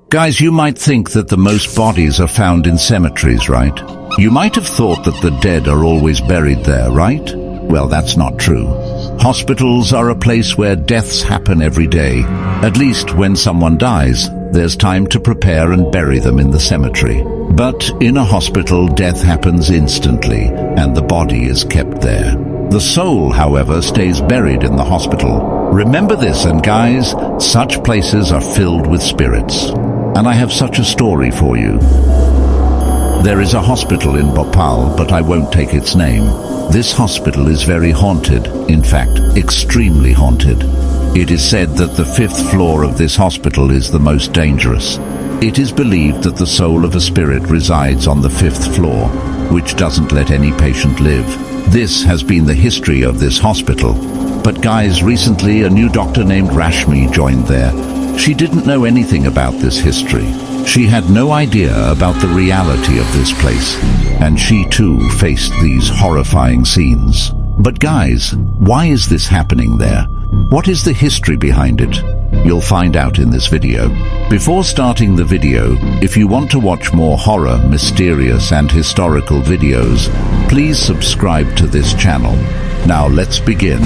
Guys, you might think that the most bodies are found in cemeteries, right? You might have thought that the dead are always buried there, right? Well, that's not true. Hospitals are a place where deaths happen every day. At least when someone dies, there's time to prepare and bury them in the cemetery. But in a hospital, death happens instantly, and the body is kept there. The soul, however, stays buried in the hospital. Remember this, and guys, such places are filled with spirits. And I have such a story for you. There is a hospital in Bhopal, but I won't take its name. This hospital is very haunted, in fact, extremely haunted. It is said that the 5th floor of this hospital is the most dangerous. It is believed that the soul of a spirit resides on the 5th floor, which doesn't let any patient live. This has been the history of this hospital. But guys, recently a new doctor named Rashmi joined there. She didn't know anything about this history. She had no idea about the reality of this place, and she too faced these horrifying scenes. But guys, why is this happening there? What is the history behind it? You'll find out in this video. Before starting the video, if you want to watch more horror, mysterious and historical videos, please subscribe to this channel. Now let's begin.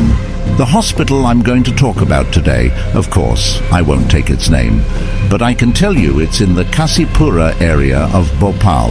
The hospital I'm going to talk about today, of course, I won't take its name, but I can tell you it's in the Kasipura area of Bhopal.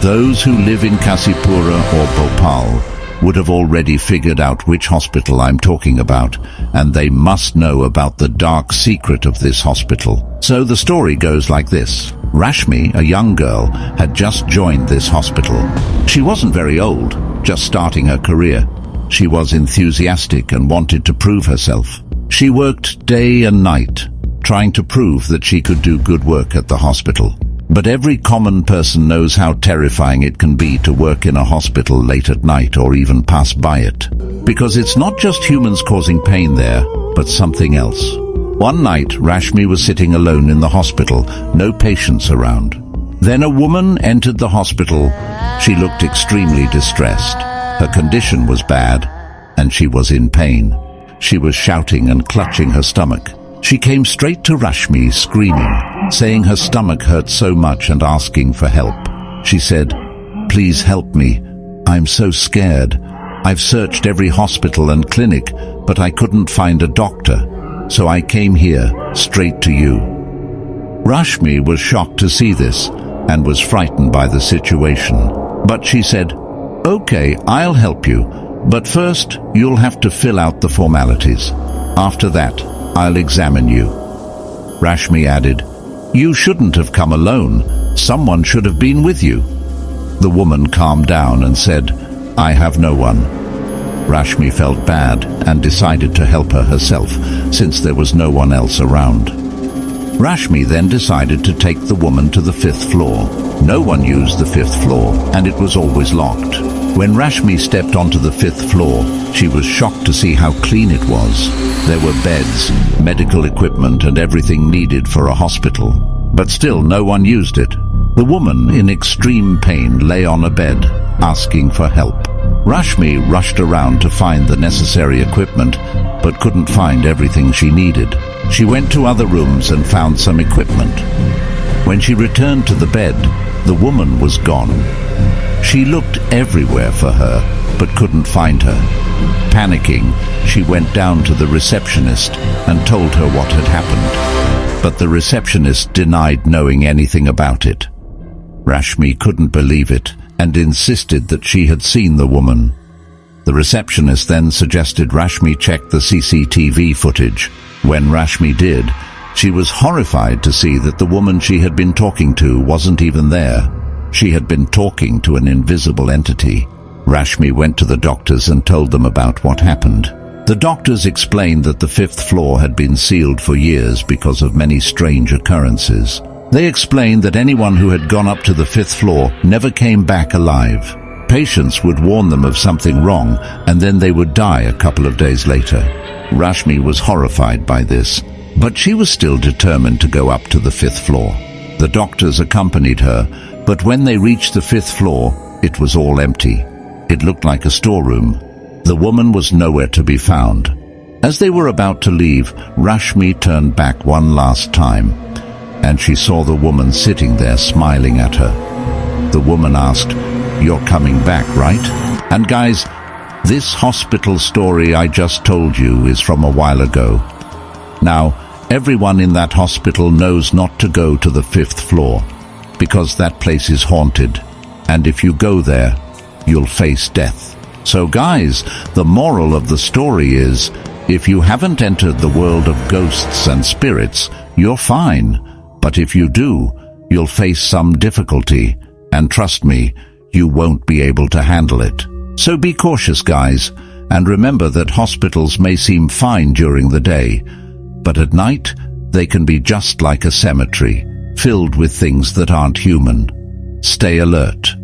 Those who live in Kasipura or Bhopal would have already figured out which hospital I'm talking about, and they must know about the dark secret of this hospital. So the story goes like this. Rashmi, a young girl, had just joined this hospital. She wasn't very old, just starting her career. She was enthusiastic and wanted to prove herself. She worked day and night, trying to prove that she could do good work at the hospital. But every common person knows how terrifying it can be to work in a hospital late at night or even pass by it. Because it's not just humans causing pain there, but something else. One night, Rashmi was sitting alone in the hospital, no patients around. Then a woman entered the hospital. She looked extremely distressed. Her condition was bad, and she was in pain. She was shouting and clutching her stomach. She came straight to Rashmi, screaming, saying her stomach hurt so much and asking for help. She said, "Please help me. I'm so scared. I've searched every hospital and clinic, but I couldn't find a doctor. So I came here, straight to you." Rashmi was shocked to see this and was frightened by the situation. But she said, "Okay, I'll help you, but first you'll have to fill out the formalities. After that, I'll examine you." Rashmi added, "You shouldn't have come alone. Someone should have been with you." The woman calmed down and said, "I have no one." Rashmi felt bad and decided to help her herself, since there was no one else around. Rashmi then decided to take the woman to the 5th floor. No one used the 5th floor, and it was always locked. When Rashmi stepped onto the 5th floor, she was shocked to see how clean it was. There were beds, medical equipment, and everything needed for a hospital. But still, no one used it. The woman, in extreme pain, lay on a bed, asking for help. Rashmi rushed around to find the necessary equipment, but couldn't find everything she needed. She went to other rooms and found some equipment. When she returned to the bed, the woman was gone. She looked everywhere for her, but couldn't find her. Panicking, she went down to the receptionist and told her what had happened. But the receptionist denied knowing anything about it. Rashmi couldn't believe it and insisted that she had seen the woman. The receptionist then suggested Rashmi check the CCTV footage. When Rashmi did, she was horrified to see that the woman she had been talking to wasn't even there. She had been talking to an invisible entity. Rashmi went to the doctors and told them about what happened. The doctors explained that the 5th floor had been sealed for years because of many strange occurrences. They explained that anyone who had gone up to the 5th floor never came back alive. Patients would warn them of something wrong, and then they would die a couple of days later. Rashmi was horrified by this, but she was still determined to go up to the 5th floor. The doctors accompanied her, but when they reached the 5th floor, it was all empty. It looked like a storeroom. The woman was nowhere to be found. As they were about to leave, Rashmi turned back one last time. and she saw the woman sitting there smiling at her. The woman asked, "You're coming back, right?" And guys, this hospital story I just told you is from a while ago. Now, everyone in that hospital knows not to go to the 5th floor, because that place is haunted, and if you go there, you'll face death. So guys, the moral of the story is, if you haven't entered the world of ghosts and spirits, you're fine. But if you do, you'll face some difficulty, and trust me, you won't be able to handle it. So be cautious, guys, and remember that hospitals may seem fine during the day, but at night, they can be just like a cemetery, filled with things that aren't human. Stay alert.